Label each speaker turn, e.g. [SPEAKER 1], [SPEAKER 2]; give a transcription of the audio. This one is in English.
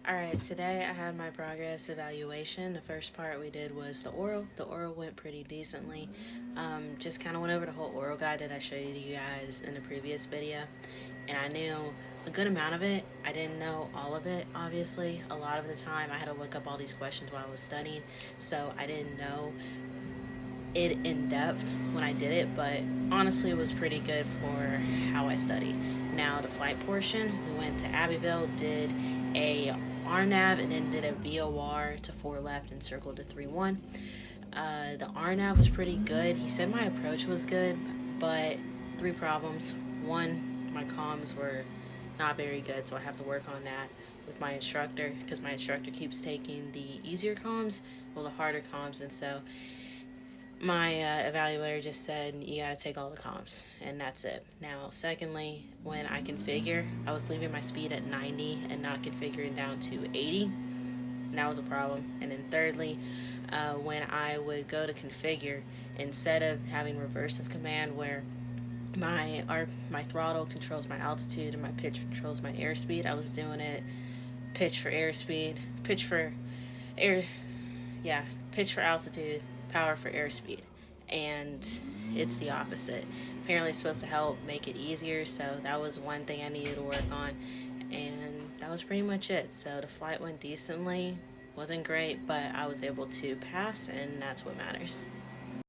[SPEAKER 1] Alright, today I had my progress evaluation. The first part we did was the oral. The oral went pretty decently. Just kind of went over the whole oral guide that I showed you guys in the previous video. And I knew a good amount of it. I didn't know all of it, obviously. A lot of the time I had to look up all these questions while I was studying. So I didn't know it in depth when I did it, but honestly it was pretty good for how I studied. Now the flight portion, we went to Abbeville, did a RNAV, and then did a VOR to 4 left and circled to 3-1. The RNAV was pretty good. He said my approach was good, but 3 problems. One, my comms were not very good, so I have to work on that with my instructor because my instructor keeps taking the easier comms, well, the harder comms, and so my evaluator just said you gotta take all the comps, and that's it. Now secondly, when I configure, I was leaving my speed at 90 and not configuring down to 80, and that was a problem. And then thirdly, when I would go to configure, instead of having reversive command where my throttle controls my altitude and my pitch controls my airspeed, I was doing it pitch for airspeed, pitch for air, yeah, pitch for altitude, power for airspeed, and it's the opposite. Apparently it's supposed to help make it easier, so that was one thing I needed to work on, and that was pretty much it. So the flight went decently, wasn't great, but I was able to pass, and that's what matters.